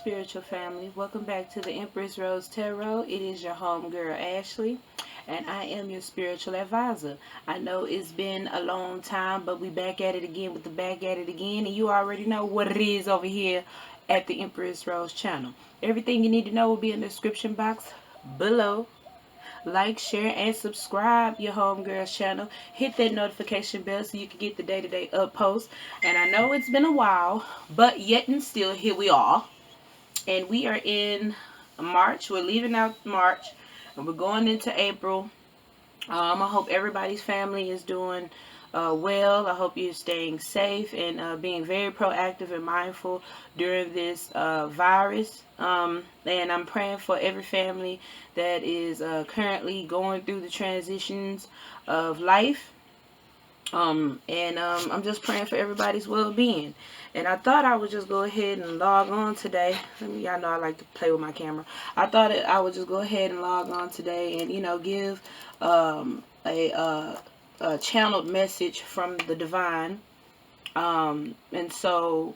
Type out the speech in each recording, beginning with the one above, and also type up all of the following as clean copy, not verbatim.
spiritual family. Welcome back to the Empress Rose Tarot. It is your home girl, Ashley, and I am your spiritual advisor. I know it's been a long time, but we back at it again with the back at it again, and you already know what it is over here at the Empress Rose channel. Everything you need to know will be in the description box below. Like, share, and subscribe your homegirls channel. Hit that notification bell so you can get the day-to-day up posts. And I know it's been a while, but yet and still here we are. And we are in March. We're leaving out March, and we're going into April. I hope everybody's family is doing well. I hope you're staying safe and being very proactive and mindful during this virus. And I'm praying for every family that is currently going through the transitions of life. I'm just praying for everybody's well-being. And I thought I would just go ahead and log on today. Y'all know I like to play with my camera. I thought I would just go ahead and log on today and, give a channeled message from the divine. And so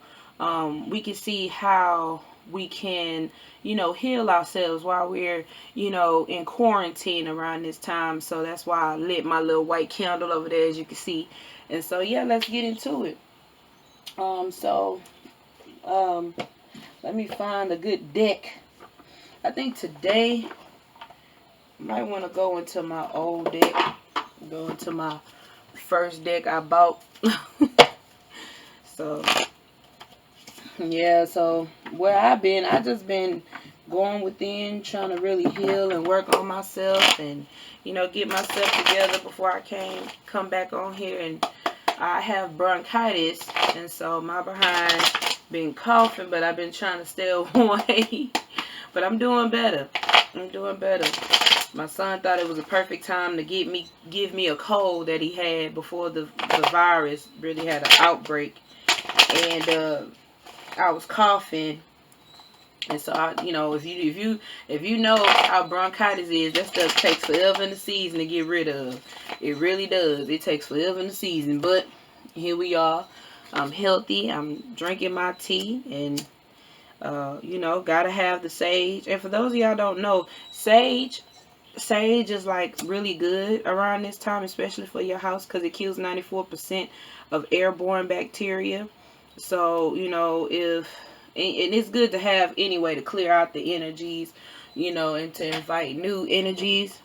we can see how we can, heal ourselves while we're, in quarantine around this time. So that's why I lit my little white candle over there, as you can see. And so, yeah, let's get into it. Let me find a good deck. I think today I might want to go into my old deck. Go into my first deck I bought. So yeah, so where I've been, I just been going within, trying to really heal and work on myself and, get myself together before I come back on here. And I have bronchitis, and so my behind been coughing, but I've been trying to stay away. But I'm doing better. I'm doing better. My son thought it was a perfect time to give me a cold that he had before the virus really had an outbreak. And I was coughing, and so if you know how bronchitis is, that stuff takes forever in the season to get rid of. It really does. It takes forever in the season, but here we are. I'm healthy. I'm drinking my tea, and gotta have the sage. And for those of y'all don't know, sage is like really good around this time, especially for your house, because it kills 94% of airborne bacteria. So, and it's good to have anyway to clear out the energies, and to invite new energies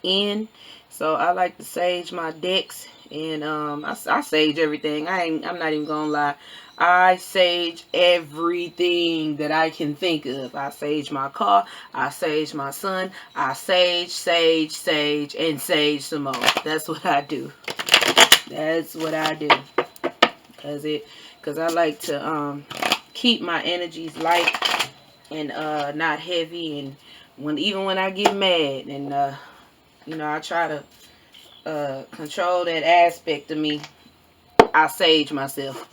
in. So I like to sage my decks, and I sage everything. I'm not even gonna lie. I sage everything that I can think of. I sage my car. I sage my son. I sage, and sage some more. That's what I do. That's what I do. Because I like to keep my energies light and not heavy. And even when I get mad, and I try to control that aspect of me, I sage myself.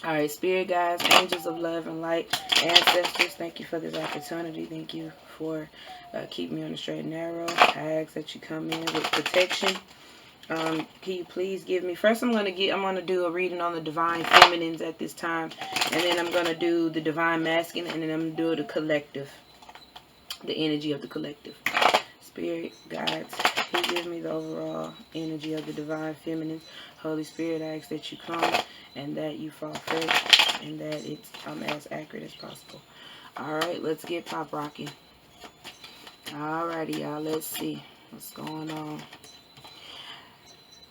Alright, spirit guides, angels of love and light, ancestors, thank you for this opportunity. Thank you for keeping me on the straight and narrow. I ask that you come in with protection. Can you please give me, first I'm going to do a reading on the divine feminines at this time, and then I'm going to do the divine masculine, and then I'm going to do the collective, the energy of the collective. Spirit guides, can you give me the overall energy of the divine feminine? Holy Spirit, I ask that you come and that you fall fresh and that it's as accurate as possible. Alright, let's get pop rocking. Alrighty, y'all, let's see what's going on.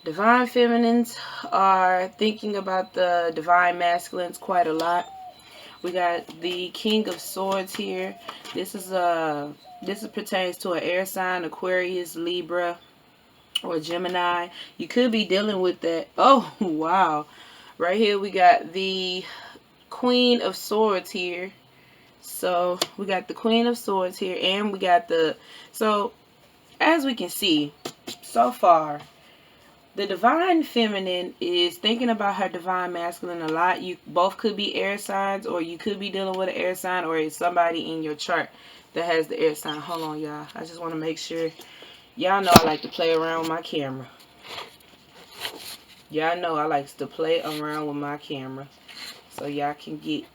Divine feminines are thinking about the divine masculines quite a lot. We got the King of Swords here. This pertains to an air sign, Aquarius, Libra, or Gemini. You could be dealing with that. Oh, wow. Right here we got the Queen of Swords here. So we got the Queen of Swords here, and we got so as we can see so far, the divine feminine is thinking about her divine masculine a lot. You both could be air signs, or you could be dealing with an air sign, or it's somebody in your chart that has the air sign. Hold on, y'all. I just want to make sure. Y'all know I like to play around with my camera. Y'all know I like to play around with my camera. So y'all can get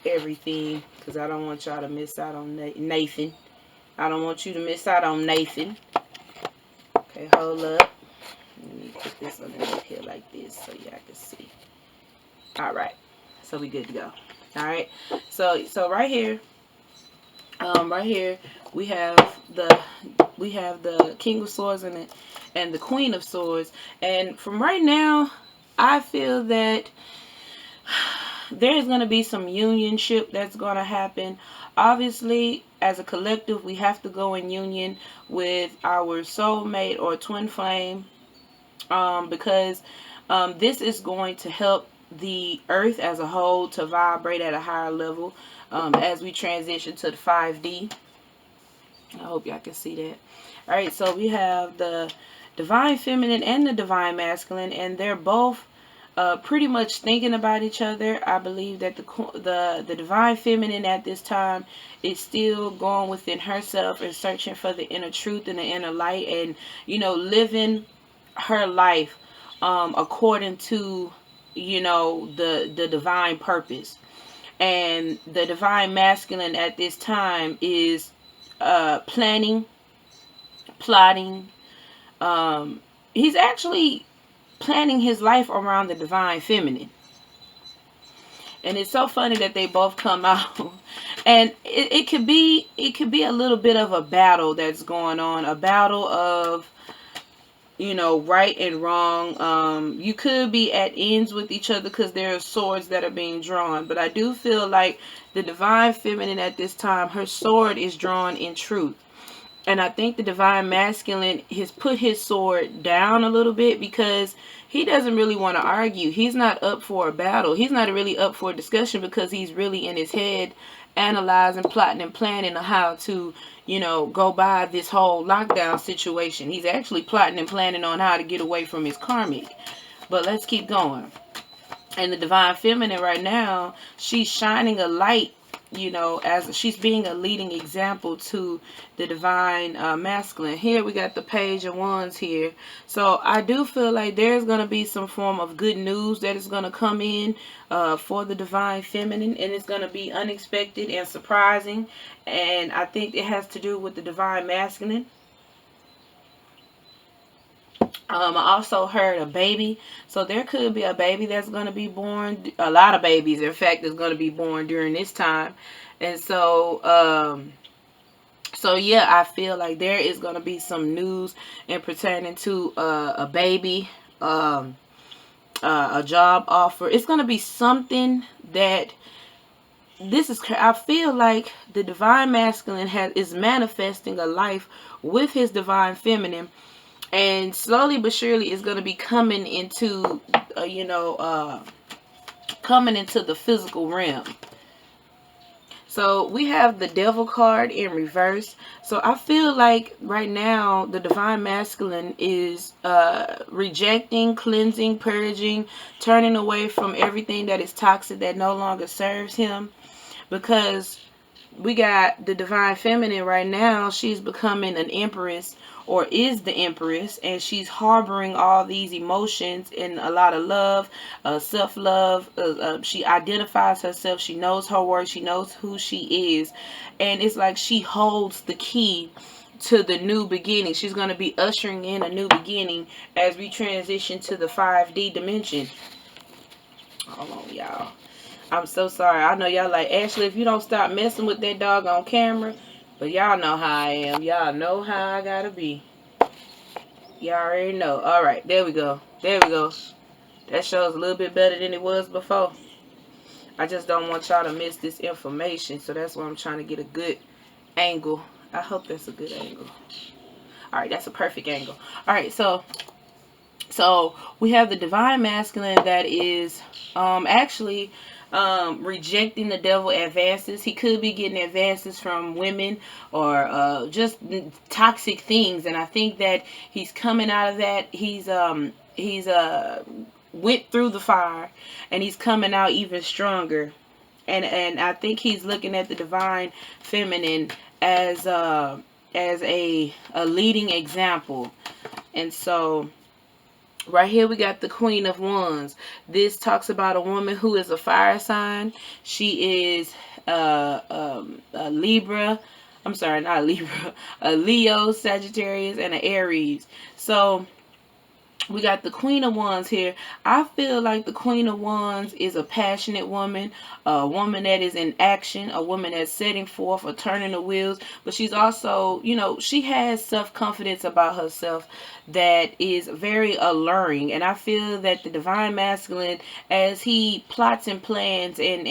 everything, because I don't want y'all to miss out on Nathan. I don't want you to miss out on Nathan. Okay, hold up. Let me put this underneath here like this so y'all can see. All right, so we good to go. All right, so right here, we have the King of Swords and the Queen of Swords, and from right now, I feel that there's going to be some unionship that's going to happen. Obviously, as a collective, we have to go in union with our soulmate or twin flame, because this is going to help the earth as a whole to vibrate at a higher level as we transition to the 5D. I hope y'all can see that. All right, so we have the divine feminine and the divine masculine, and they're both pretty much thinking about each other. I believe that the divine feminine at this time is still going within herself and searching for the inner truth and the inner light, and living her life according to the divine purpose. And the divine masculine at this time is planning, plotting. He's actually planning his life around the divine feminine. And it's so funny that they both come out. And it could be a little bit of a battle that's going on. A battle of, right and wrong. You could be at ends with each other because there are swords that are being drawn. But I do feel like the divine feminine at this time, her sword is drawn in truth. And I think the divine masculine has put his sword down a little bit because he doesn't really want to argue. He's not up for a battle. He's not really up for a discussion because he's really in his head analyzing, plotting, and planning on how to, go by this whole lockdown situation. He's actually plotting and planning on how to get away from his karmic. But let's keep going. And the divine feminine right now, she's shining a light, as she's being a leading example to the divine masculine. Here we got the Page of Wands here. So I do feel like there's going to be some form of good news that is going to come in for the divine feminine, and it's going to be unexpected and surprising. And I think it has to do with the divine masculine. I also heard a baby. So there could be a baby that's going to be born. A lot of babies, in fact, is going to be born during this time. And so, yeah, I feel like there is going to be some news in pertaining to a baby, a job offer. It's going to be something that I feel like the divine masculine is manifesting a life with his divine feminine. And slowly but surely it's going to be coming into, coming into the physical realm. So we have the Devil card in reverse. So I feel like right now the divine masculine is rejecting, cleansing, purging, turning away from everything that is toxic that no longer serves him. Because we got the divine feminine right now. She's becoming an empress, or is the empress, and she's harboring all these emotions and a lot of love, self-love. She identifies herself. She knows her worth. She knows who she is. And it's like she holds the key to the new beginning. She's going to be ushering in a new beginning as we transition to the 5D dimension. Hold on, y'all. I'm so sorry. I know y'all like, Ashley, if you don't stop messing with that dog on camera. But y'all know how I am. Y'all know how I gotta be. Y'all already know. Alright, there we go. There we go. That shows a little bit better than it was before. I just don't want y'all to miss this information. So that's why I'm trying to get a good angle. I hope that's a good angle. Alright, that's a perfect angle. Alright, so we have the divine masculine that is actually rejecting the devil advances. He could be getting advances from women or just toxic things, and I think that he's coming out of that. He's went through the fire and he's coming out even stronger, and I think he's looking at the divine feminine as a leading example. And so Right here we got the Queen of Wands. This talks about a woman who is a fire sign. She is a Libra. I'm sorry, not a Libra. A Leo, Sagittarius, and an Aries. So we got the Queen of Wands here. I feel like the Queen of Wands is a passionate woman, a woman that is in action, a woman that's setting forth or turning the wheels. But she's also, you know, she has self-confidence about herself that is very alluring. And I feel that the Divine Masculine, as he plots and plans and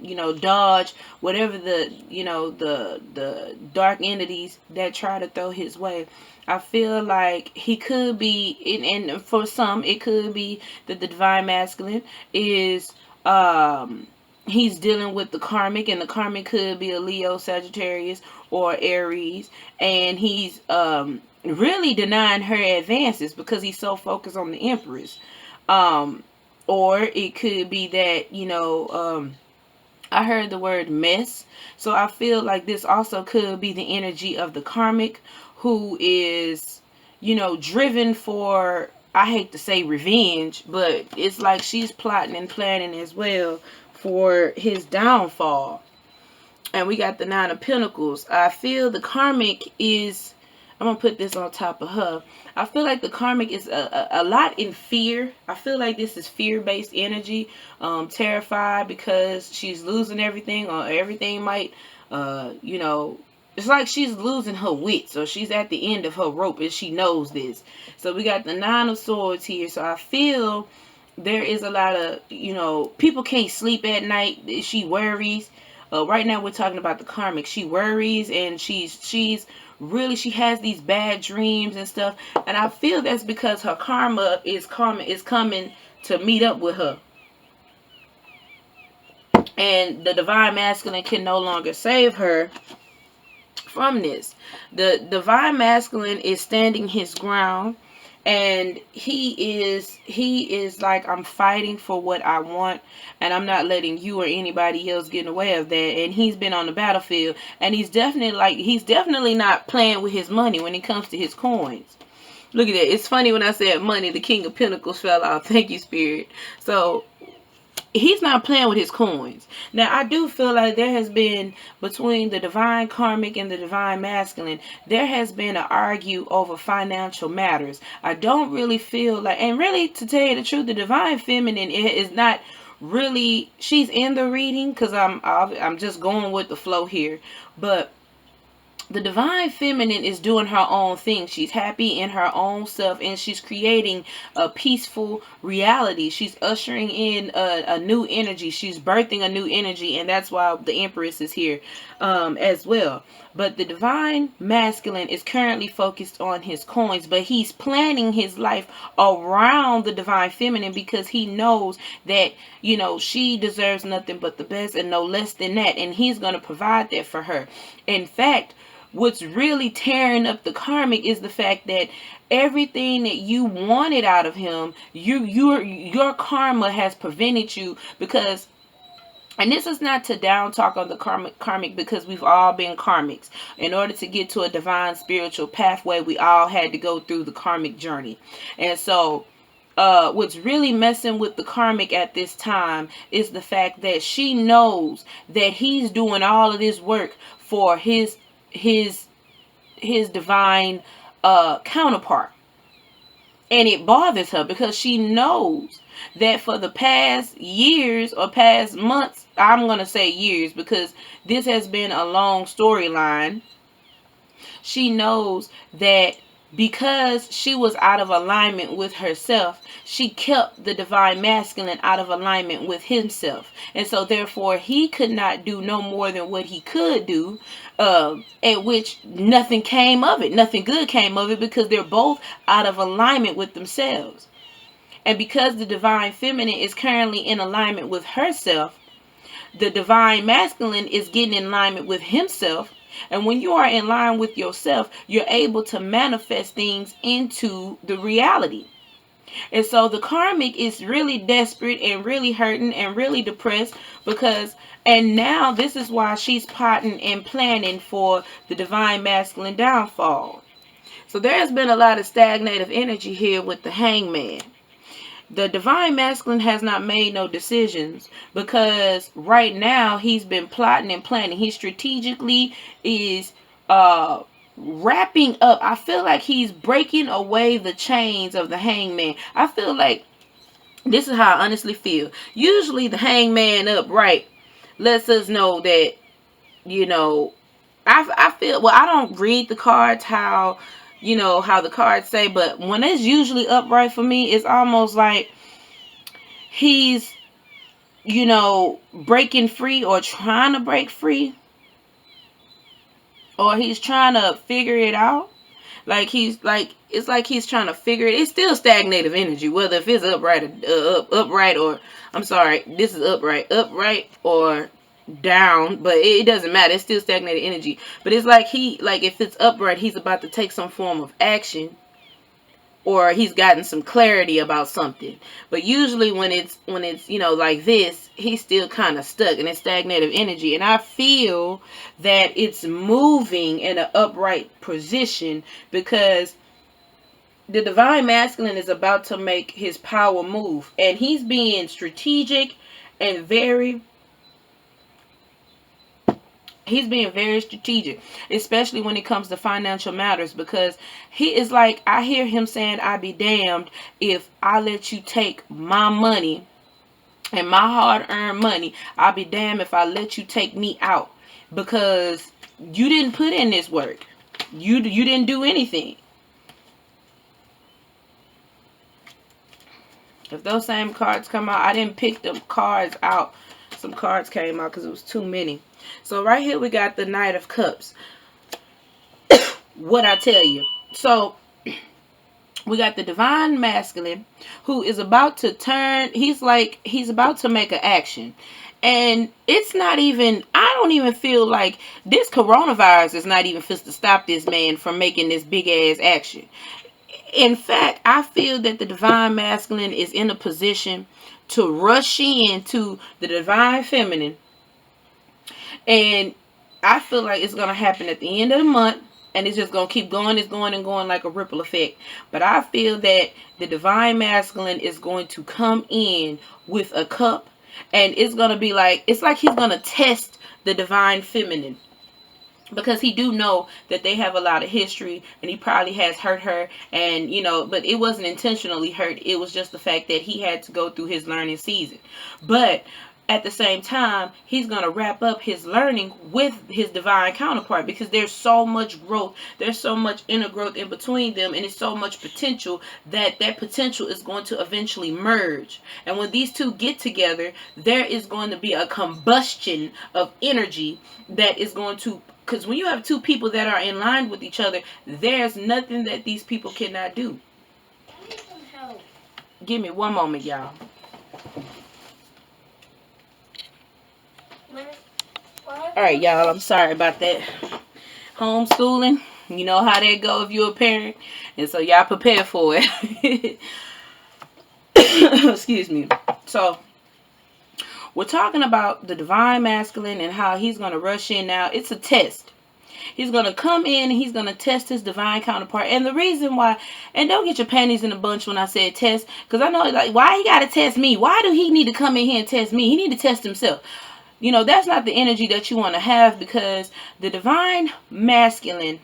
you know, dodge whatever the, you know, the dark entities that try to throw his way, I feel like he could be, and for some, it could be that the Divine Masculine is, he's dealing with the karmic, and the karmic could be a Leo, Sagittarius, or Aries, and he's really denying her advances because he's so focused on the Empress. Or it could be that, you know, I heard the word mess. So I feel like this also could be the energy of the karmic, who is, you know, driven for, I hate to say revenge, but it's like she's plotting and planning as well for his downfall. And we got the Nine of Pentacles. I feel the karmic is, I'm going to put this on top of her. I feel like the karmic is a lot in fear. I feel like this is fear-based energy. Terrified because she's losing everything, or everything might, you know, it's like she's losing her wits, or she's at the end of her rope, and she knows this. So we got the Nine of Swords here. So I feel there is a lot of, you know, people can't sleep at night. She worries. Right now we're talking about the karmic. She worries, and she's really, she has these bad dreams and stuff. And I feel that's because her karma is coming to meet up with her. And the Divine Masculine can no longer save her from this. The Divine Masculine is standing his ground, and he is like, I'm fighting for what I want, and I'm not letting you or anybody else get in the way of that. And he's been on the battlefield, and he's definitely not playing with his money when it comes to his coins. Look at that. It's funny when I said money, the King of Pentacles fell out. Thank you, Spirit. So he's not playing with his coins. Now, I do feel like there has been, between the Divine Karmic and the Divine Masculine, there has been an argue over financial matters. I don't really feel like, and really, to tell you the truth, the Divine Feminine is not really, she's in the reading, because I'm just going with the flow here. But the Divine Feminine is doing her own thing. She's happy in her own self, and she's creating a peaceful reality. She's ushering in a new energy. She's birthing a new energy, and that's why the Empress is here as well. But the Divine Masculine is currently focused on his coins, but he's planning his life around the Divine Feminine, because he knows that, you know, she deserves nothing but the best and no less than that, and he's going to provide that for her. In fact, what's really tearing up the karmic is the fact that everything that you wanted out of him, your karma has prevented you, because, and this is not to down talk on the karmic, because we've all been karmics. In order to get to a divine spiritual pathway, we all had to go through the karmic journey. And so what's really messing with the karmic at this time is the fact that she knows that he's doing all of this work for his divine counterpart, and it bothers her, because she knows that for the past years, or past months, I'm gonna say years, because this has been a long storyline. She knows that because she was out of alignment with herself, she kept the Divine Masculine out of alignment with himself. And so therefore he could not do no more than what he could do, at which nothing came of it. Nothing good came of it, because they're both out of alignment with themselves. And because the Divine Feminine is currently in alignment with herself, the Divine Masculine is getting in alignment with himself. And when you are in line with yourself, you're able to manifest things into the reality. And so the karmic is really desperate and really hurting and really depressed, because, and now this is why she's plotting and planning for the Divine Masculine downfall. So there has been a lot of stagnative energy here with the Hangman. The divine masculine has not made no decisions because right now he's been plotting and planning. He strategically is wrapping up. I feel like he's breaking away the chains of the Hangman. I feel like this is how I honestly feel. Usually the Hangman upright lets us know that, you know, I feel, well, I don't read the cards how, you know, how the cards say, but when it's usually upright for me, it's almost like he's, you know, breaking free or trying to break free, or he's trying to figure it out. Like he's like, it's like he's trying to figure it. It's still stagnative energy, whether if it's upright or upright, or I'm sorry, this is upright or down, but it doesn't matter. It's still stagnated energy. But it's like like if it's upright, he's about to take some form of action, or he's gotten some clarity about something. But usually when it's you know, like this, he's still kind of stuck in it's stagnative energy. And I feel that it's moving in an upright position because the divine masculine is about to make his power move, and he's being strategic and he's being very strategic, especially when it comes to financial matters, because he is like, I hear him saying, I be damned if I let you take my money and my hard-earned money. I'll be damned if I let you take me out, because you didn't put in this work. You didn't do anything. If those same cards come out, I didn't pick them cards out. Some cards came out because it was too many. So right here we got the Knight of Cups. What I tell you. So we got the divine masculine who is about to turn. He's about to make an action. And it's not even, I don't even feel like this coronavirus is not even supposed to stop this man from making this big ass action. In fact, I feel that the divine masculine is in a position to rush into the divine feminine. And I feel like it's going to happen at the end of the month. And it's just going to keep going. It's going and going like a ripple effect. But I feel that the divine masculine is going to come in with a cup. And it's going to be like, it's like he's going to test the divine feminine. Because he do know that they have a lot of history, and he probably has hurt her, and you know, but it wasn't intentionally hurt. It was just the fact that he had to go through his learning season. But at the same time, he's going to wrap up his learning with his divine counterpart, because there's so much growth, there's so much inner growth in between them, and it's so much potential that potential is going to eventually merge. And when these two get together, there is going to be a combustion of energy that is going to, because when you have two people that are in line with each other, there's nothing that these people cannot do. I need some help. Give me one moment, y'all. Alright, y'all, I'm sorry about that. Homeschooling, you know how that go if you're a parent. And so y'all prepare for it. Excuse me. So we're talking about the divine masculine and how he's going to rush in now. It's a test. He's going to come in and he's going to test his divine counterpart. And the reason why, and don't get your panties in a bunch when I said test, because I know, like, why he got to test me? Why do he need to come in here and test me? He need to test himself. You know, that's not the energy that you want to have, because the divine masculine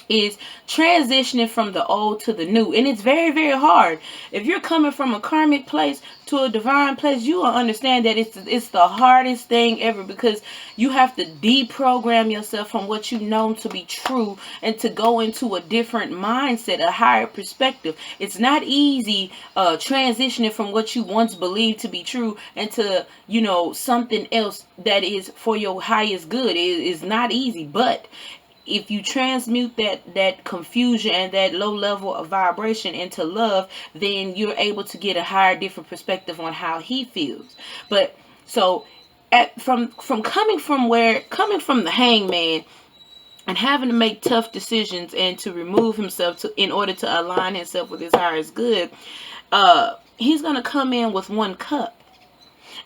is transitioning from the old to the new, and it's very, very hard. If you're coming from a karmic place to a divine place, you will understand that it's the hardest thing ever, because you have to deprogram yourself from what you know to be true and to go into a different mindset, a higher perspective. It's not easy transitioning from what you once believed to be true into, you know, something else that is for your highest good. It is not easy, but if you transmute that confusion and that low level of vibration into love, then you're able to get a higher, different perspective on how he feels. But so from coming from the Hangman and having to make tough decisions and to remove himself in order to align himself with his highest good, he's gonna come in with one cup.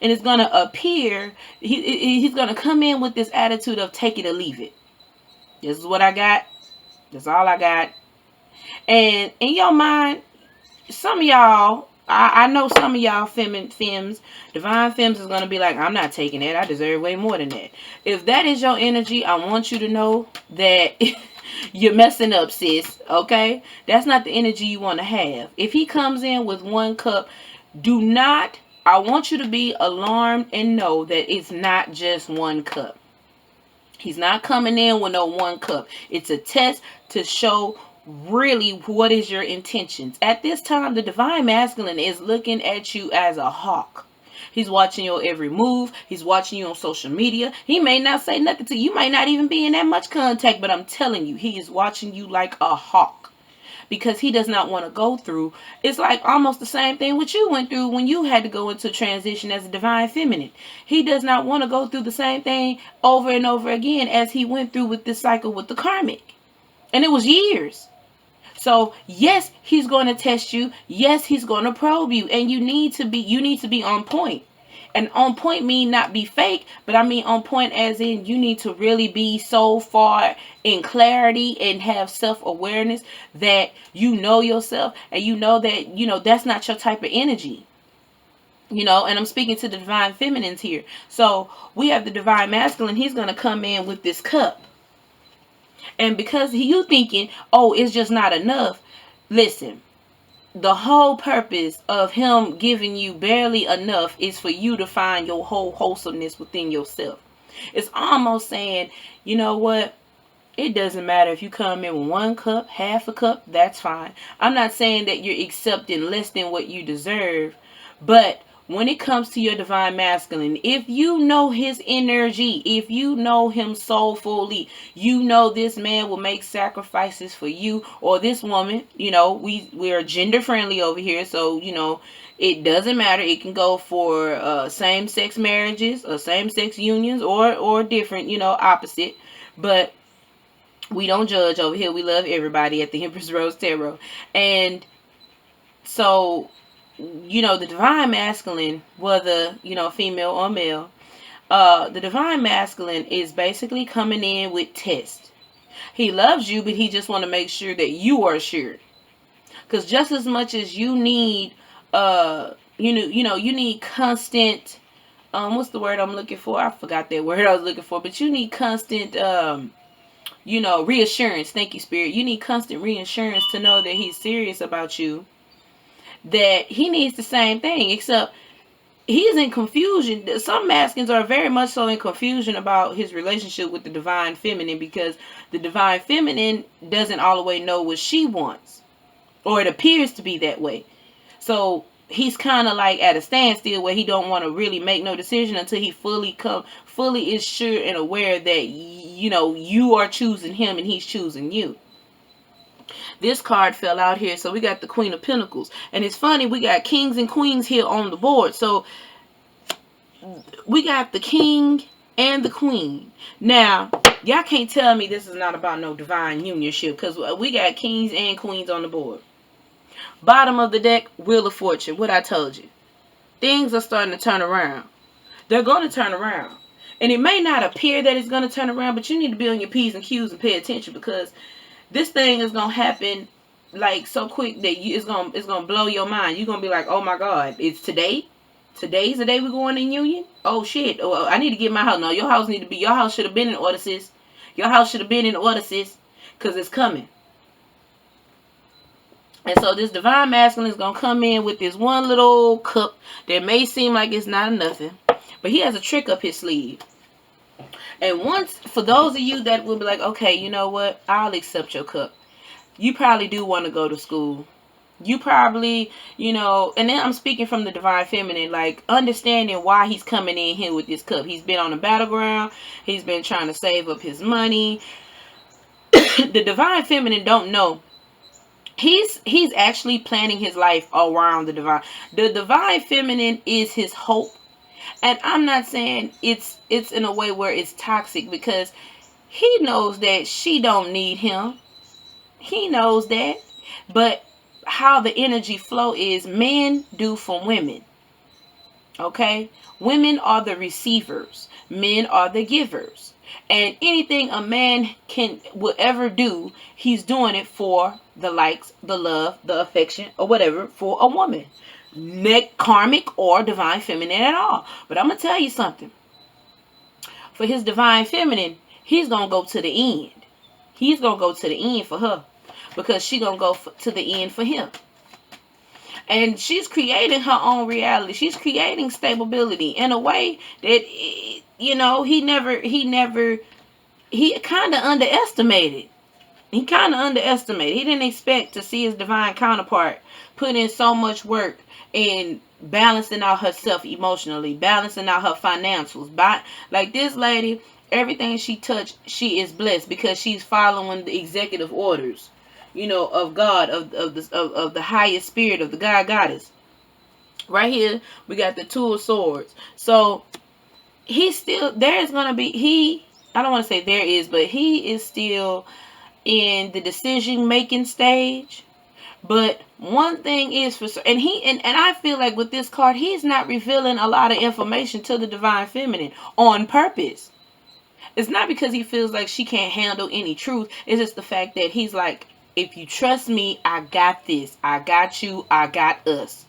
And it's gonna appear he's gonna come in with this attitude of take it or leave it. This is what I got. That's all I got. And in your mind, some of y'all, I know some of y'all femmes, divine femmes is going to be like, I'm not taking that. I deserve way more than that. If that is your energy, I want you to know that you're messing up, sis. Okay? That's not the energy you want to have. If he comes in with 1 cup, do not, I want you to be alarmed and know that it's not just 1 cup. He's not coming in with no 1 cup. It's a test to show really what is your intentions. At this time, the divine masculine is looking at you as a hawk. He's watching your every move. He's watching you on social media. He may not say nothing to you. You might not even be in that much contact, but I'm telling you, he is watching you like a hawk. Because he does not want to go through. It's like almost the same thing what you went through when you had to go into transition as a divine feminine. He does not want to go through the same thing over and over again as he went through with this cycle with the karmic. And it was years. So yes, he's going to test you. Yes, he's going to probe you. And you need to be on point. And on point mean not be fake, but I mean on point as in you need to really be so far in clarity and have self-awareness that you know yourself and you know that, that's not your type of energy. And I'm speaking to the divine feminines here. So we have the divine masculine. He's going to come in with this cup. And because you thinking, oh, it's just not enough. Listen. The whole purpose of him giving you barely enough is for you to find your whole wholesomeness within yourself. It's almost saying, you know what? It doesn't matter if you come in with 1 cup, half a cup, that's fine. I'm not saying that you're accepting less than what you deserve, but when it comes to your divine masculine, if you know his energy, if you know him soulfully, you know this man will make sacrifices for you or this woman. We are gender friendly over here, so it doesn't matter. It can go for same-sex marriages or same-sex unions or different, opposite. But we don't judge over here. We love everybody at the Empress Rose Tarot. And so the divine masculine, whether, female or male, the divine masculine is basically coming in with test. He loves you, but he just want to make sure that you are sure. Because just as much as you need, you need constant, what's the word I'm looking for? I forgot that word I was looking for. But you need constant, reassurance. Thank you, Spirit. You need constant reassurance to know that he's serious about you. That he needs the same thing, except he's in confusion. Some masculines are very much so in confusion about his relationship with the divine feminine because the divine feminine doesn't all the way know what she wants, or it appears to be that way. So he's kind of like at a standstill where he don't want to really make no decision until he fully is sure and aware that you are choosing him and he's choosing you. This card fell out here, so we got the Queen of Pentacles. And it's funny, we got kings and queens here on the board. So we got the king and the queen. Now, y'all can't tell me this is not about no divine unionship, because we got kings and queens on the board. Bottom of the deck, Wheel of Fortune. What I told you. Things are starting to turn around. They're going to turn around. And it may not appear that it's going to turn around, but you need to be on your P's and Q's and pay attention, because this thing is gonna happen like so quick that it's gonna blow your mind. You're gonna be like, oh my God, it's today. Today's the day we're going in union. Oh shit! Oh, I need to get my house. No, your house should have been in order, sis. Your house should have been in order, sis, because it's coming. And so this divine masculine is gonna come in with this one little cup that may seem like it's not nothing, but he has a trick up his sleeve. And once, for those of you that will be like, okay, you know what? I'll accept your cup. You probably do want to go to school. You probably, and then I'm speaking from the divine feminine, like understanding why he's coming in here with this cup. He's been on the battleground. He's been trying to save up his money. The divine feminine don't know. He's actually planning his life around the divine. The divine feminine is his hope. And I'm not saying it's in a way where it's toxic, because he knows that she don't need him. He knows that. But how the energy flow is, men do for women. Okay? Women are the receivers. Men are the givers. And anything a man will ever do, he's doing it for the likes, the love, the affection, or whatever for a woman. Neck karmic or divine feminine at all. But I'm gonna tell you something. For his divine feminine, he's gonna go to the end. He's gonna go to the end for her, because she gonna go to the end for him. And she's creating her own reality. She's creating stability in a way that, you know, he kind of underestimated. He kind of underestimated. He didn't expect to see his divine counterpart put in so much work in balancing out herself emotionally, balancing out her financials. Like this lady, everything she touched, she is blessed because she's following the executive orders, you know, of God, of the highest spirit, of the God Goddess. Right here, we got the Two of Swords. So he's still, there is going to be, I don't want to say there is, but he is still in the decision making stage. But one thing is for certain, and I feel like with this card, he's not revealing a lot of information to the divine feminine on purpose. It's not because he feels like she can't handle any truth. It's just the fact that he's like, if you trust me, I got this. I got you. I got us.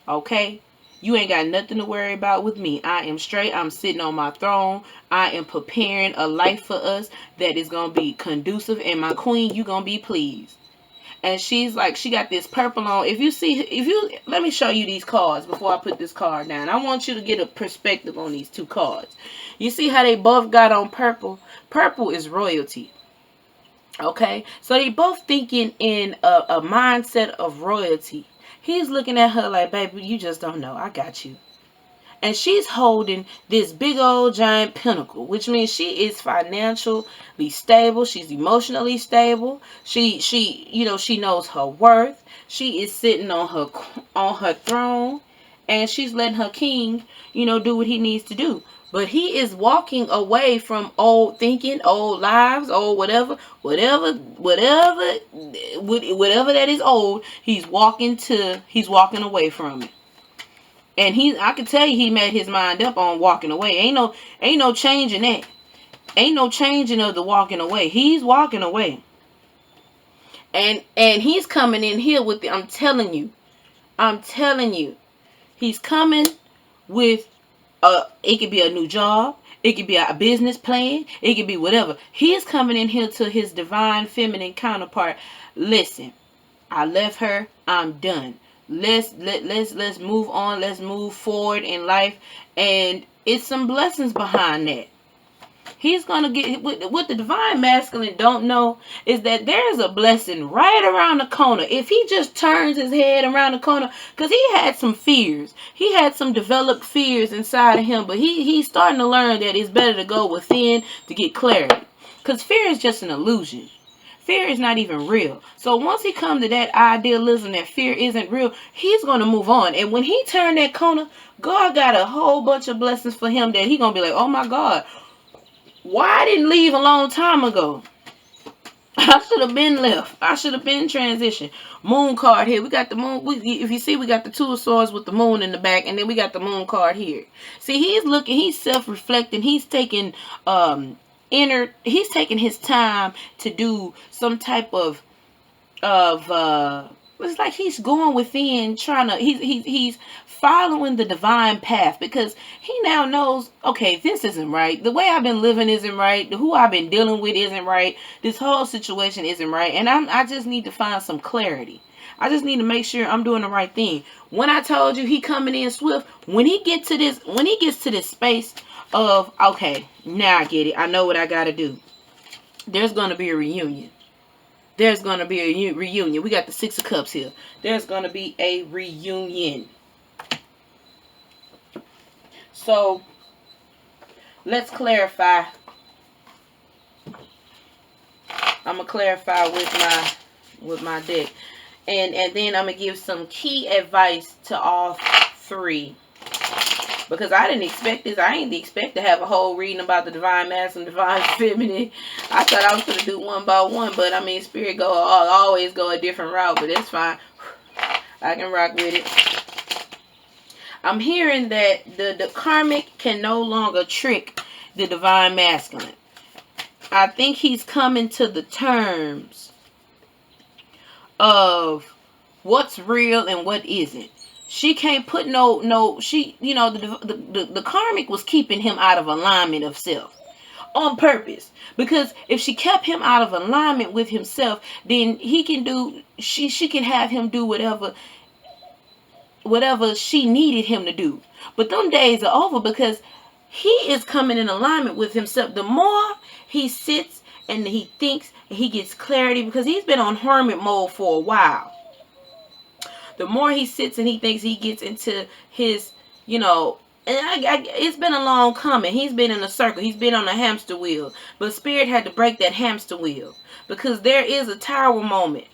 Okay? You ain't got nothing to worry about with me. I am straight. I'm sitting on my throne. I am preparing a life for us that is going to be conducive. And my queen, you going to be pleased. And she's like, she got this purple on. Let me show you these cards before I put this card down. I want you to get a perspective on these two cards. You see how they both got on purple? Purple is royalty. Okay? So they both thinking in a mindset of royalty. He's looking at her like, baby, you just don't know. I got you. And she's holding this big old giant pinnacle, which means she is financially stable. She's emotionally stable. She knows her worth. She is sitting on her throne, and she's letting her king, do what he needs to do. But he is walking away from old thinking, old lives, old whatever that is old. He's walking away from it. And I can tell you, he made his mind up on walking away. Ain't no changing that. Ain't no changing of the walking away. He's walking away. And he's coming in here with I'm telling you, he's coming with it could be a new job. It could be a business plan. It could be whatever. He's coming in here to his divine feminine counterpart. Listen, I left her. I'm done. Let's move on. Let's move forward in life. And it's some blessings behind that. He's going to get, what the divine masculine don't know is that there's a blessing right around the corner. If he just turns his head around the corner, because he had some fears. He had some developed fears inside of him, but he's starting to learn that it's better to go within to get clarity. Because fear is just an illusion. Fear is not even real. So once he comes to that idealism that fear isn't real, he's going to move on. And when he turned that corner, God got a whole bunch of blessings for him that he's going to be like, oh my God, why I didn't leave a long time ago? I should have been left. I should have been transitioned. Moon card here. We got the moon. If you see, we got the Two of Swords with the moon in the back. And then we got the moon card here. See, he's self-reflecting. He's taking he's taking his time to do some type of it's like he's going within, he's following the divine path, because he now knows, okay, this isn't right. The way I've been living isn't right. Who I've been dealing with isn't right. This whole situation isn't right. And I just need to find some clarity. I just need to make sure I'm doing the right thing. When I told you he coming in swift, when he gets to this space of, okay, now I get it. I know what I got to do. There's going to be a reunion. There's going to be a reunion. We got the Six of Cups here. There's going to be a reunion. So, let's clarify. I'm going to clarify with my deck. And then I'm going to give some key advice to all three. Because I didn't expect this. I didn't expect to have a whole reading about the divine masculine, divine feminine. I thought I was going to do one by one. But, I mean, spirit always go a different route. But it's fine. I can rock with it. I'm hearing that the karmic can no longer trick the divine masculine. I think he's coming to the terms of what's real and what isn't. She can't put she, the karmic was keeping him out of alignment of self on purpose, because if she kept him out of alignment with himself, then he can do, she can have him do whatever she needed him to do. But them days are over, because he is coming in alignment with himself. The more he sits and he thinks and he gets clarity, because he's been on hermit mode for a while. The more he sits and he thinks, he gets into his, and it's been a long coming. He's been in a circle. He's been on a hamster wheel. But Spirit had to break that hamster wheel, because there is a tower moment.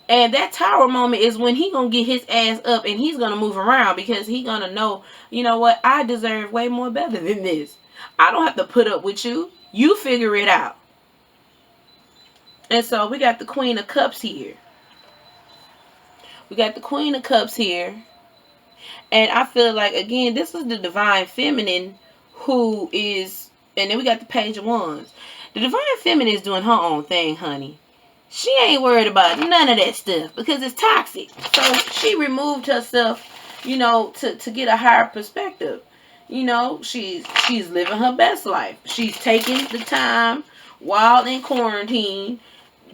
And that tower moment is when he going to get his ass up and he's going to move around, because he going to know, you know what, I deserve way more better than this. I don't have to put up with you. You figure it out. And so we got the Queen of Cups here. We got the Queen of Cups here. And I feel like, again, this is the divine feminine who is, and then we got the Page of Wands. The divine feminine is doing her own thing, honey. She ain't worried about none of that stuff, because it's toxic. So she removed herself, to get a higher perspective. She's living her best life. She's taking the time while in quarantine,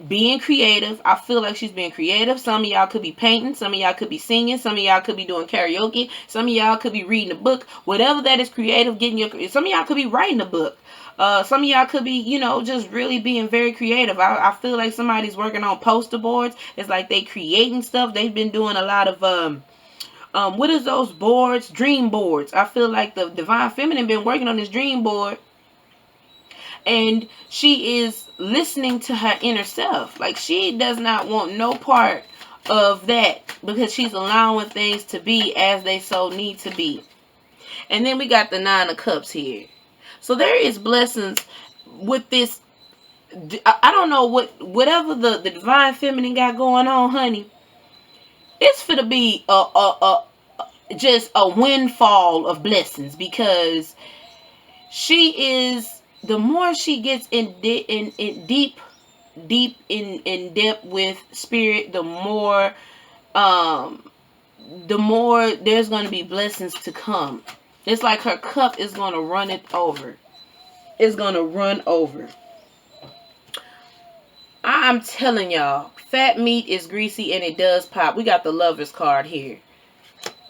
being creative. I feel like she's being creative. Some of y'all could be painting. Some of y'all could be singing. Some of y'all could be doing karaoke. Some of y'all could be reading a book. Whatever that is creative, some of y'all could be writing a book. Some of y'all could be, just really being very creative. I feel like somebody's working on poster boards. It's like they creating stuff. They've been doing a lot of, what is those boards? Dream boards. I feel like the divine feminine been working on this dream board. And she is listening to her inner self. Like, she does not want no part of that, because she's allowing things to be as they so need to be. And then we got the Nine of Cups here. So there is blessings with this. I don't know whatever the divine feminine got going on, honey. It's for to be just a windfall of blessings, because she is, the more she gets in deep in depth with Spirit, the more there's going to be blessings to come. It's like her cup is going to run it over. It's going to run over. I'm telling y'all, fat meat is greasy and it does pop. We got the Lover's card here.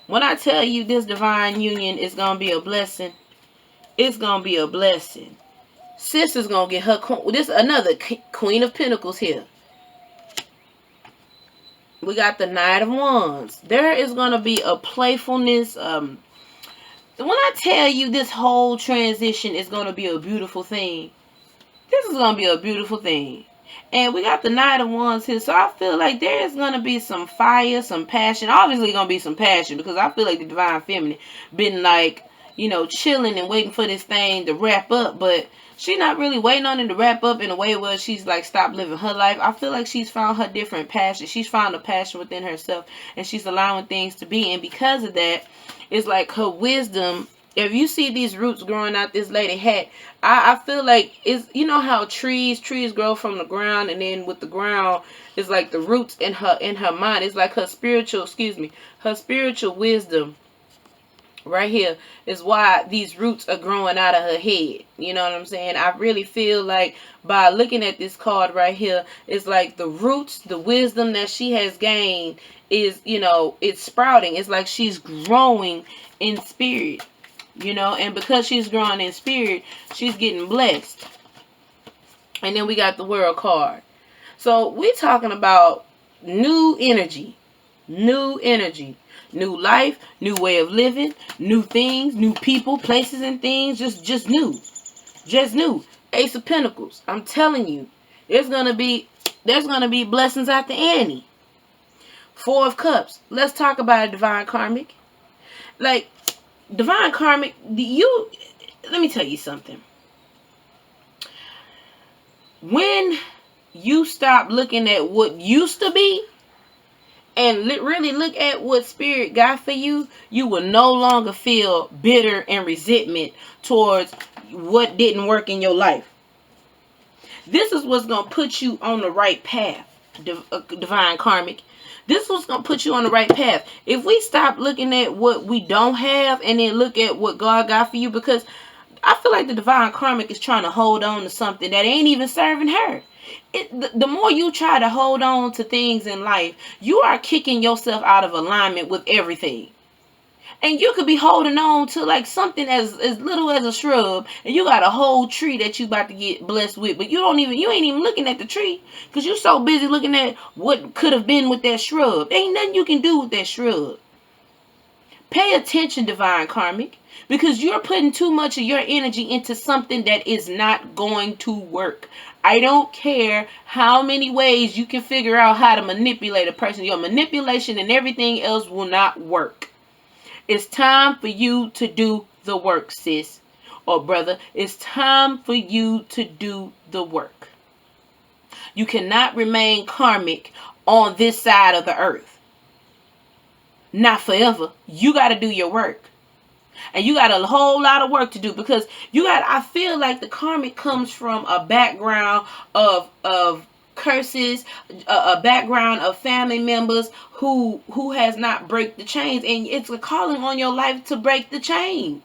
When I tell you this divine union is going to be a blessing, it's going to be a blessing. Sis is going to get her, this another Queen of Pentacles here. We got the Knight of Wands. There is going to be a playfulness. When I tell you this whole transition is going to be a beautiful thing, this is going to be a beautiful thing. And we got the Knight of Wands here. So I feel like there is going to be some fire, some passion. Obviously going to be some passion, because I feel like the divine feminine been like, chilling and waiting for this thing to wrap up. But she's not really waiting on it to wrap up in a way where she's like stopped living her life. I feel like she's found her different passion. She's found a passion within herself, and she's allowing things to be. And because of that, it's like her wisdom. If you see these roots growing out this lady hat, I feel like it's, how trees grow from the ground, and then with the ground is like the roots in her mind. It's like her spiritual wisdom right here is why these roots are growing out of her head. You know what I'm saying? I really feel like by looking at this card right here, it's like the roots, the wisdom that she has gained is, it's sprouting. It's like she's growing in spirit, and because she's growing in spirit, she's getting blessed. And then we got the World card. So we're talking about new energy, new life, new way of living, new things, new people, places, and things. Just new. Ace of Pentacles. I'm telling you, there's gonna be blessings at the Annie. Four of Cups. Let's talk about a divine karmic. Like, divine karmic, let me tell you something. When you stop looking at what used to be and really look at what Spirit got for you, you will no longer feel bitter and resentment towards what didn't work in your life. This is what's going to put you on the right path, divine karmic. This is what's going to put you on the right path. If we stop looking at what we don't have and then look at what God got for you, because I feel like the divine karmic is trying to hold on to something that ain't even serving her. The more you try to hold on to things in life, you are kicking yourself out of alignment with everything. And you could be holding on to like something as little as a shrub, and you got a whole tree that you about to get blessed with, but you ain't even looking at the tree because you're so busy looking at what could have been with that shrub. There ain't nothing you can do with that shrub. Pay attention, divine karmic, because you're putting too much of your energy into something that is not going to work. I don't care how many ways you can figure out how to manipulate a person. Your manipulation and everything else will not work. It's time for you to do the work, sis or brother. It's time for you to do the work. You cannot remain karmic on this side of the earth. Not forever. You got to do your work. And you got a whole lot of work to do, because I feel like the karmic comes from a background of curses, a background of family members who has not break the chains, and it's a calling on your life to break the chains.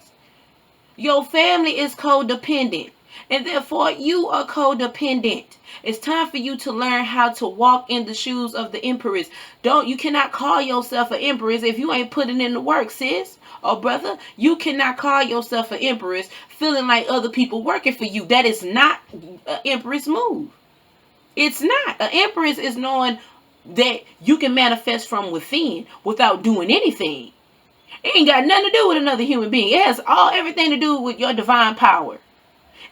Your family is codependent, and therefore you are codependent. It's time for you to learn how to walk in the shoes of the empress. You cannot call yourself an empress if you ain't putting in the work, sis or brother. You cannot call yourself an empress feeling like other people working for you. That is not an empress move. It's not. An empress is knowing that you can manifest from within without doing anything. It ain't got nothing to do with another human being. It has everything to do with your divine power.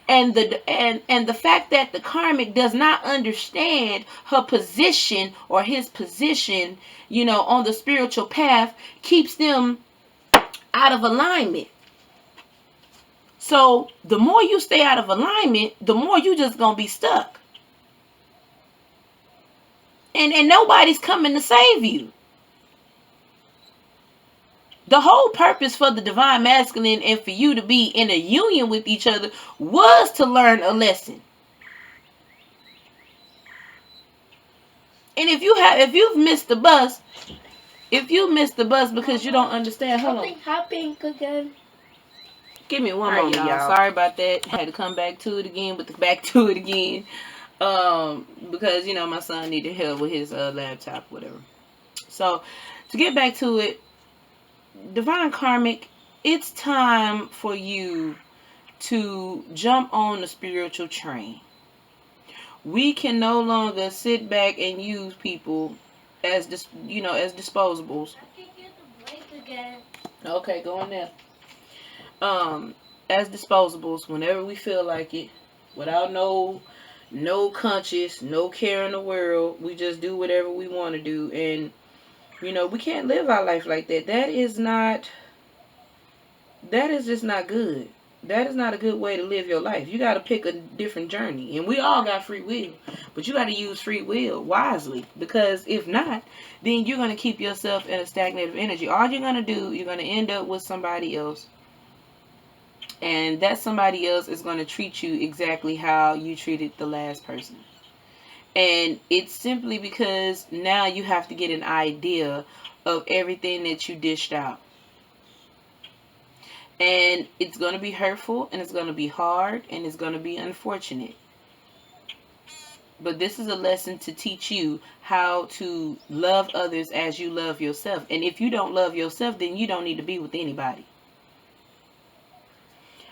And the fact that the karmic does not understand her position or his position, on the spiritual path, keeps them out of alignment. So the more you stay out of alignment, the more you just gonna be stuck. And nobody's coming to save you. The whole purpose for the divine masculine and for you to be in a union with each other was to learn a lesson. And if you've missed the bus, because you don't understand, hold on. Hopping again. Give me one moment, y'all. Sorry about that. I had to come back to it again, because my son needed help with his laptop, whatever. So to get back to it, divine karmic, it's time for you to jump on the spiritual train. We can no longer sit back and use people as disposables. I can get the break again. Okay, go on there. As disposables whenever we feel like it, without no conscience, no care in the world. We just do whatever we want to do, and we can't live our life like that. That is just not good. That is not a good way to live your life. You got to pick a different journey. And we all got free will. But you got to use free will wisely. Because if not, then you're going to keep yourself in a stagnated energy. All you're going to do, you're going to end up with somebody else. And that somebody else is going to treat you exactly how you treated the last person. And it's simply because now you have to get an idea of everything that you dished out. And it's going to be hurtful, and it's going to be hard, and it's going to be unfortunate. But this is a lesson to teach you how to love others as you love yourself. And if you don't love yourself, then you don't need to be with anybody.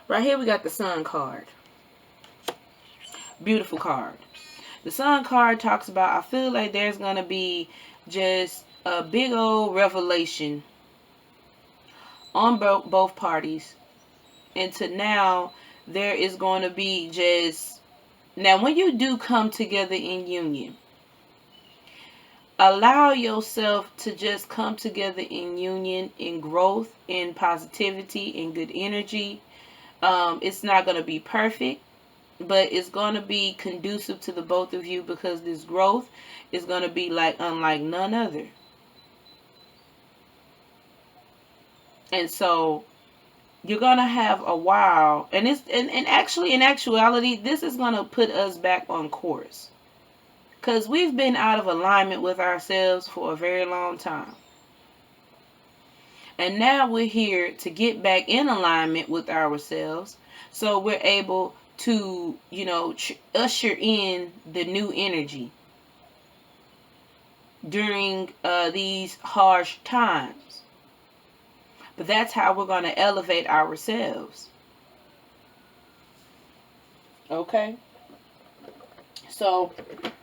Right here we got the Sun card. Beautiful card. The Sun card talks about, I feel like there's going to be just a big old revelation on both parties. And to now, there is going to be just... Now, when you do come together in union, allow yourself to just come together in union, in growth, in positivity, in good energy. It's not going to be perfect, but it's going to be conducive to the both of you, because this growth is going to be unlike none other. And so you're gonna have a while, and actually in actuality, this is gonna put us back on course, because we've been out of alignment with ourselves for a very long time, and now we're here to get back in alignment with ourselves, so we're able to, usher in the new energy during these harsh times. But that's how we're going to elevate ourselves. Okay? So,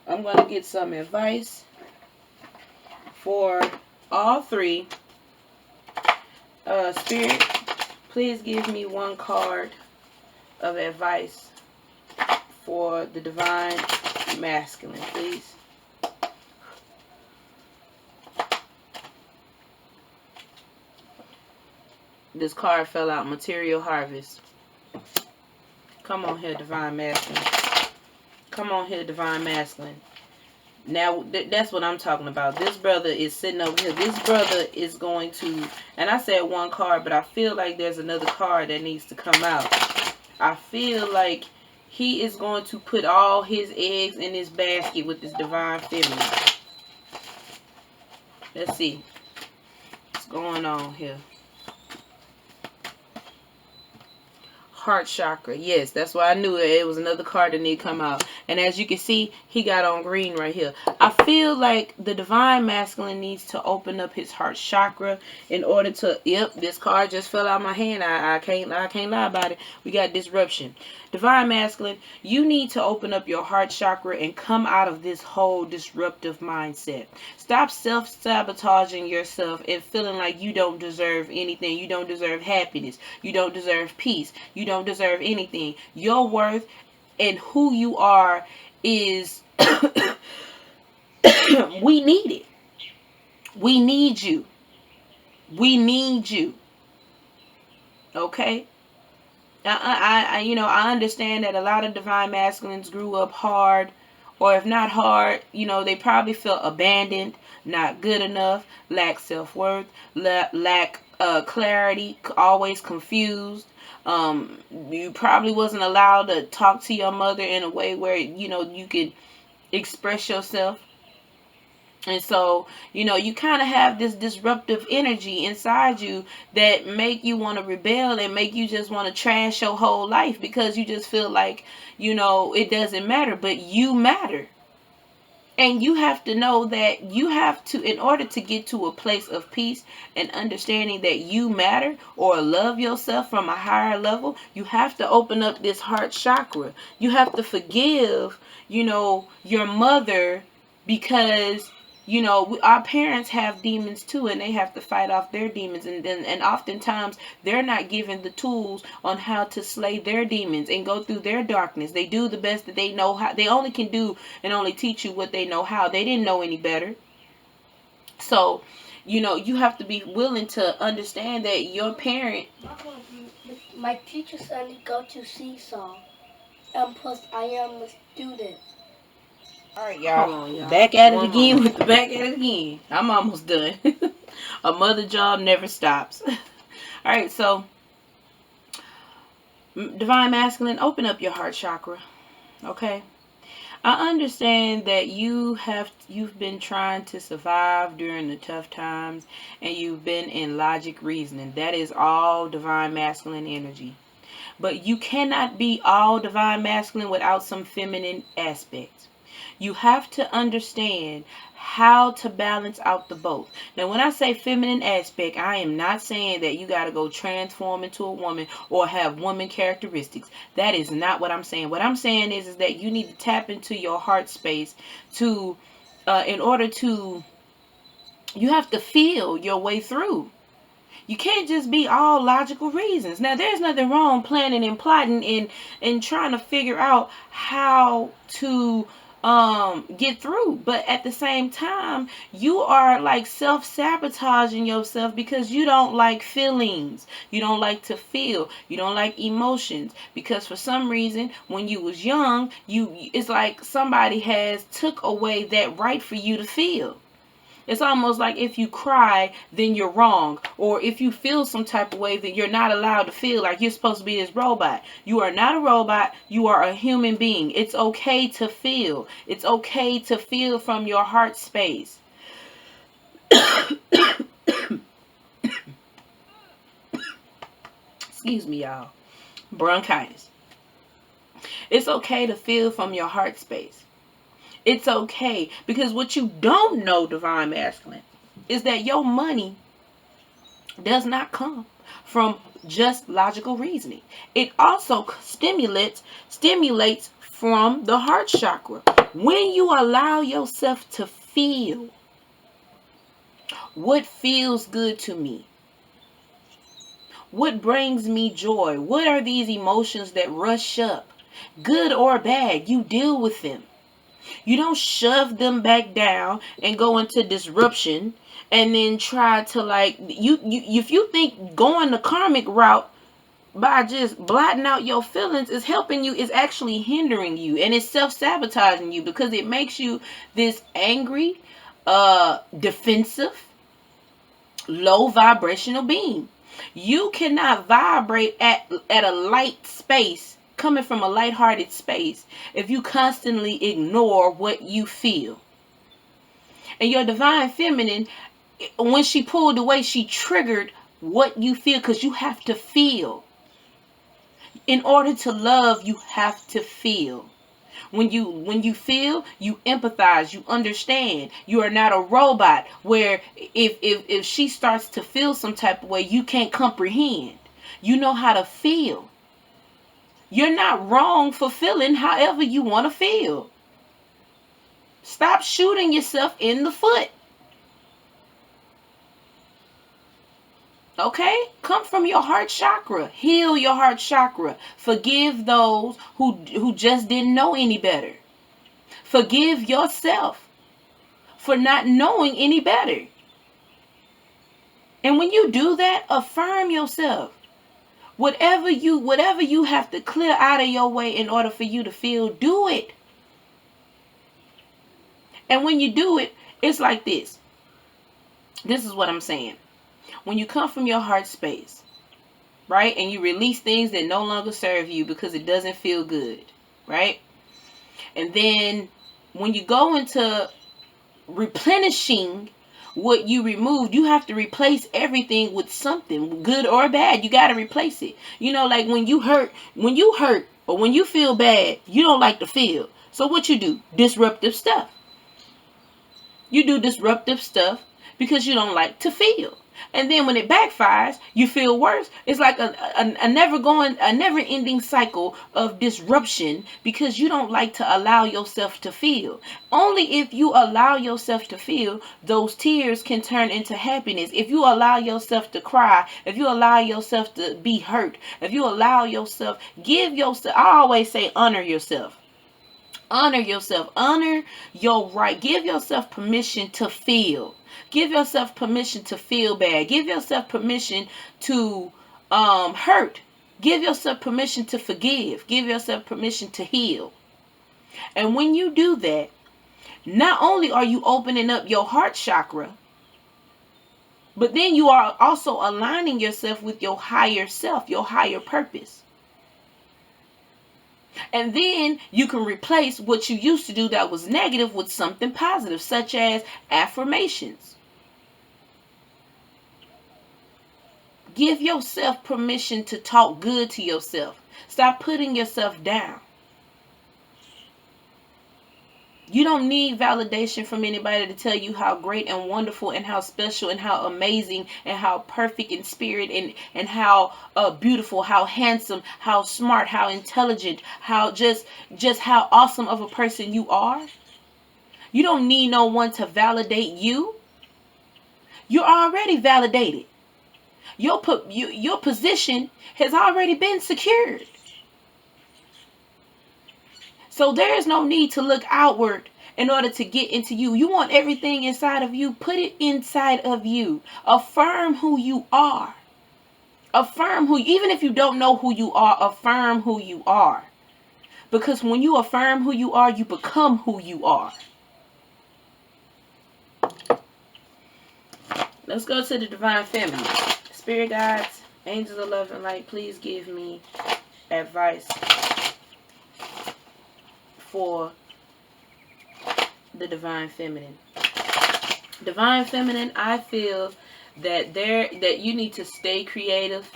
I'm going to get some advice for all three. Spirit, please give me one card of advice for the divine masculine, please. This card fell out, material harvest. Come on here, divine masculine. Come on here, divine masculine. Now, that's what I'm talking about. This brother is sitting over here. This brother is going to, and I said one card, but I feel like there's another card that needs to come out. I feel like he is going to put all his eggs in this basket with this divine feminine. Let's see what's going on here. Heart chakra. Yes, that's why I knew it was another card that needed to come out. And as you can see, he got on green right here. I feel like the divine masculine needs to open up his heart chakra in order to, yep, this card just fell out of my hand. I can't lie about it. We got disruption. Divine masculine, you need to open up your heart chakra and come out of this whole disruptive mindset. Stop self-sabotaging yourself and feeling like you don't deserve anything. You don't deserve happiness. You don't deserve peace. You don't deserve anything. Your worth and who you are is we need it. We need you. We need you. Okay? I understand that a lot of divine masculines grew up hard, or if not hard, they probably felt abandoned, not good enough, lack self-worth, lack clarity, always confused. You probably wasn't allowed to talk to your mother in a way where, you could express yourself. And so, you kind of have this disruptive energy inside you that make you want to rebel and make you just want to trash your whole life, because you just feel like, it doesn't matter, but you matter. And you have to know that you have to, in order to get to a place of peace and understanding that you matter, or love yourself from a higher level, you have to open up this heart chakra. You have to forgive, your mother, because our parents have demons too, and they have to fight off their demons, and oftentimes they're not given the tools on how to slay their demons and go through their darkness. They do the best that they know how. They only can do and only teach you what they know how. They didn't know any better. So, you have to be willing to understand that your parent. My teacher said to go to Seesaw, and plus I am a student. All right, y'all. Back at it again with the back at it again. I'm almost done. A mother job never stops. All right, so divine masculine, open up your heart chakra. Okay? I understand that you've been trying to survive during the tough times, and you've been in logic reasoning. That is all divine masculine energy. But you cannot be all divine masculine without some feminine aspects. You have to understand how to balance out the both. Now, when I say feminine aspect, I am not saying that you got to go transform into a woman or have woman characteristics. That is not what I'm saying. What I'm saying is that you need to tap into your heart space to, in order to, you have to feel your way through. You can't just be all logical reasons. Now, there's nothing wrong planning and plotting and trying to figure out how to get through, but at the same time you are like self-sabotaging yourself because you don't like feelings, you don't like to feel, you don't like emotions, because for some reason when you was young, it's like somebody has took away that right for you to feel. It's almost like if you cry, then you're wrong. Or if you feel some type of way, then you're not allowed to feel like you're supposed to be this robot. You are not a robot. You are a human being. It's okay to feel. It's okay to feel from your heart space. Excuse me, y'all. Bronchitis. It's okay to feel from your heart space. It's okay, because what you don't know, divine masculine, is that your money does not come from just logical reasoning. It also stimulates from the heart chakra. When you allow yourself to feel what feels good to me, what brings me joy, what are these emotions that rush up, good or bad, you deal with them. You don't shove them back down and go into disruption and then try to, like, you if you think going the karmic route by just blotting out your feelings is helping you, is actually hindering you, and it's self-sabotaging you, because it makes you this angry, defensive, low vibrational being. You cannot vibrate at a light space, coming from a lighthearted space, if you constantly ignore what you feel. And your divine feminine, when she pulled away, she triggered what you feel, because you have to feel. In order to love, you have to feel. When you feel, you empathize, you understand. You are not a robot where if she starts to feel some type of way, you can't comprehend. You know how to feel. You're not wrong for feeling however you want to feel. Stop shooting yourself in the foot. Okay? Come from your heart chakra. Heal your heart chakra. Forgive those who just didn't know any better. Forgive yourself for not knowing any better. And when you do that, affirm yourself. Whatever you have to clear out of your way in order for you to feel, do it. And when you do it, it's like this. This is what I'm saying. When you come from your heart space, right, and you release things that no longer serve you because it doesn't feel good, right? And then when you go into replenishing what you removed, you have to replace everything with something, good or bad. You got to replace it. You know, like when you hurt or when you feel bad, you don't like to feel. So what you do? Disruptive stuff. You do disruptive stuff because you don't like to feel. And then when it backfires, you feel worse. It's like a never-ending cycle of disruption, because you don't like to allow yourself to feel. Only if you allow yourself to feel, those tears can turn into happiness. If you allow yourself to cry, if you allow yourself to be hurt, if you allow yourself, I always say honor yourself. Honor yourself. Honor your right. Give yourself permission to feel. Give yourself permission to feel bad. Give yourself permission to hurt. Give yourself permission to forgive. Give yourself permission to heal. And when you do that, not only are you opening up your heart chakra, but then you are also aligning yourself with your higher self, your higher purpose. And then you can replace what you used to do that was negative with something positive, such as affirmations. Give yourself permission to talk good to yourself. Stop putting yourself down. You don't need validation from anybody to tell you how great and wonderful and how special and how amazing and how perfect in spirit and how beautiful, how handsome, how smart, how intelligent, how just how awesome of a person you are. You don't need no one to validate you. You're already validated. Your position has already been secured. So there is no need to look outward in order to get into you. You want everything inside of you. Put it inside of you. Affirm who you are. Even if you don't know who you are, affirm who you are. Because when you affirm who you are, you become who you are. Let's go to the divine feminine. Spirit guides, angels of love and light, please give me advice for the divine feminine. Divine feminine, I feel that you need to stay creative,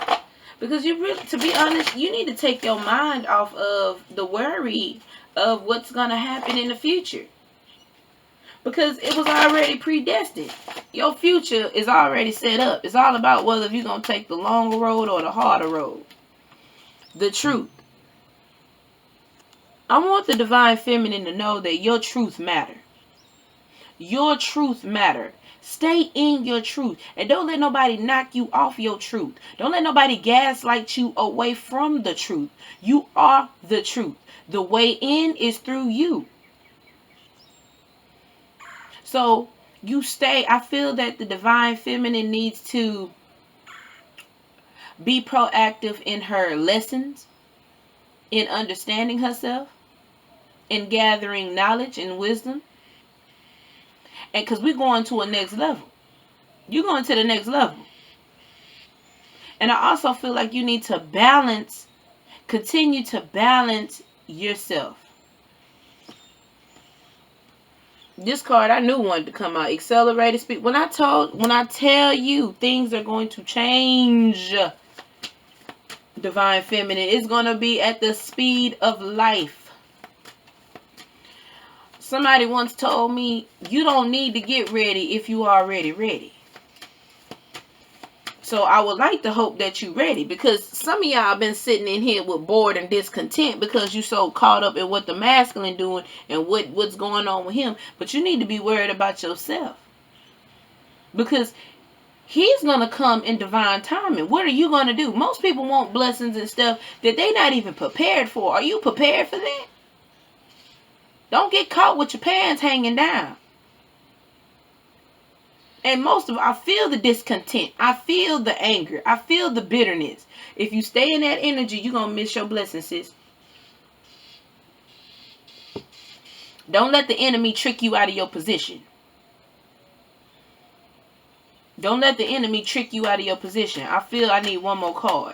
because you really, to be honest, you need to take your mind off of the worry of what's going to happen in the future, because it was already predestined. Your future is already set up. It's all about whether you're going to take the longer road or the harder road. The truth. I want the divine feminine to know that your truth matter. Your truth matter. Stay in your truth. And don't let nobody knock you off your truth. Don't let nobody gaslight you away from the truth. You are the truth. The way in is through you. So you stay. I feel that the divine feminine needs to be proactive in her lessons, in understanding herself, in gathering knowledge and wisdom. And because we're going to a next level. You're going to the next level. And I also feel like you need to balance, continue to balance yourself. This card I knew wanted to come out. Accelerated speed. When I tell you things are going to change, divine feminine, it's going to be at the speed of life. Somebody once told me, you don't need to get ready if you already ready. So I would like to hope that you're ready, because some of y'all been sitting in here with bored and discontent because you so caught up in what the masculine doing and what's going on with him. But you need to be worried about yourself, because he's going to come in divine timing. What are you going to do? Most people want blessings and stuff that they're not even prepared for. Are you prepared for that? Don't get caught with your pants hanging down. And most of all, I feel the discontent. I feel the anger. I feel the bitterness. If you stay in that energy, you're going to miss your blessings, sis. Don't let the enemy trick you out of your position. Don't let the enemy trick you out of your position. I feel I need one more card.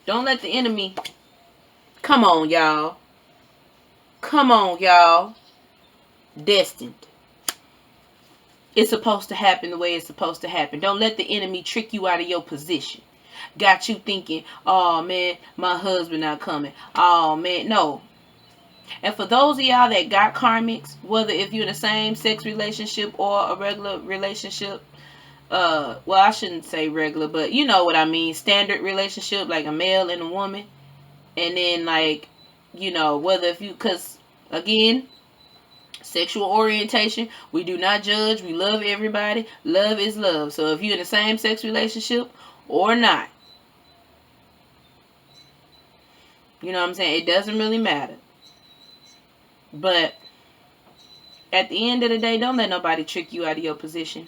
Don't let the enemy... Come on, y'all. Come on, y'all. Destined. It's supposed to happen the way it's supposed to happen. Don't let the enemy trick you out of your position. Got you thinking, oh man, my husband not coming. Oh man, no. And for those of y'all that got karmics, whether if you're in a same sex relationship or a regular relationship, well, I shouldn't say regular, but you know what I mean, standard relationship, like a male and a woman. And then like, you know, whether if you, because again, sexual orientation, we do not judge. We love everybody. Love is love. So if you're in the same sex relationship or not, you know what I'm saying, it doesn't really matter. But at the end of the day, don't let nobody trick you out of your position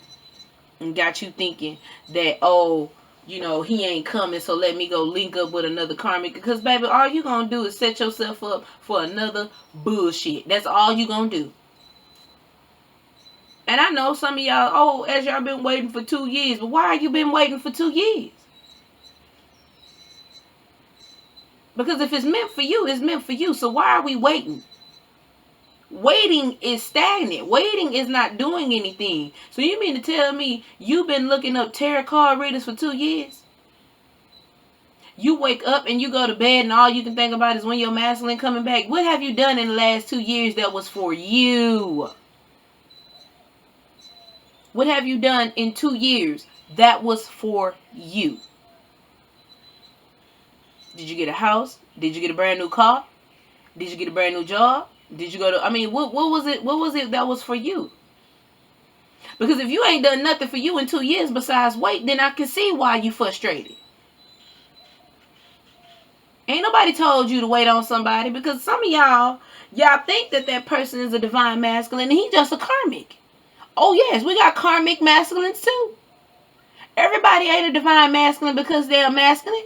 and got you thinking that, oh, you know, he ain't coming, so let me go link up with another karmic. Because baby, all you gonna do is set yourself up for another bullshit. That's all you gonna do. And I know some of y'all, oh, as y'all been waiting for 2 years. But why you been waiting for 2 years? Because if it's meant for you, it's meant for you. So why are we waiting? Waiting is stagnant. Waiting is not doing anything. So you mean to tell me you've been looking up tarot card readers for 2 years? You wake up and you go to bed and all you can think about is when your masculine coming back. What have you done in the last 2 years that was for you? What have you done in 2 years that was for you? Did you get a house? Did you get a brand new car? Did you get a brand new job? Did you go to, I mean, what was it? What was it that was for you? Because if you ain't done nothing for you in 2 years besides wait, then I can see why you frustrated. Ain't nobody told you to wait on somebody, because some of y'all think that person is a divine masculine and he just a karmic. Oh yes, we got karmic masculines too. Everybody ain't a divine masculine because they're masculine.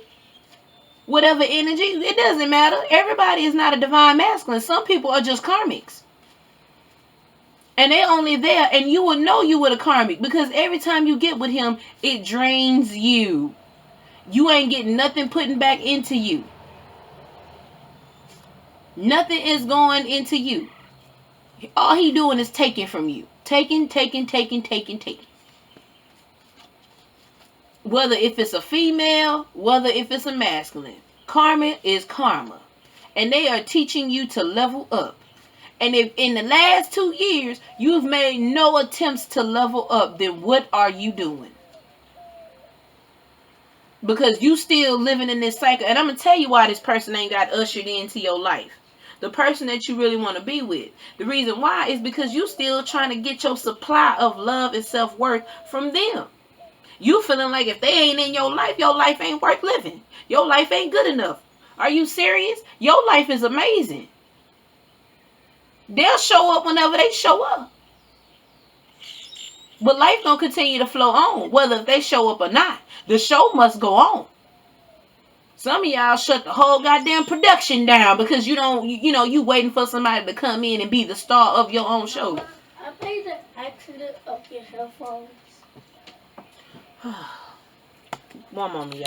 Whatever energy, it doesn't matter. Everybody is not a divine masculine. Some people are just karmics. And they only there, and you will know you with a karmic because every time you get with him, it drains you. You ain't getting nothing putting back into you. Nothing is going into you. All he doing is taking from you. Taking. Whether if it's a female, whether if it's a masculine. Karma is karma. And they are teaching you to level up. And if in the last 2 years you've made no attempts to level up, then what are you doing? Because you still living in this cycle. And I'm going to tell you why this person ain't got ushered into your life. The person that you really want to be with. The reason why is because you still trying to get your supply of love and self-worth from them. You feeling like if they ain't in your life ain't worth living. Your life ain't good enough. Are you serious? Your life is amazing. They'll show up whenever they show up. But life gonna continue to flow on, whether if they show up or not. The show must go on. Some of y'all shut the whole goddamn production down because you don't, you waiting for somebody to come in and be the star of your own show. I played the accident of your headphones. One moment, y'all.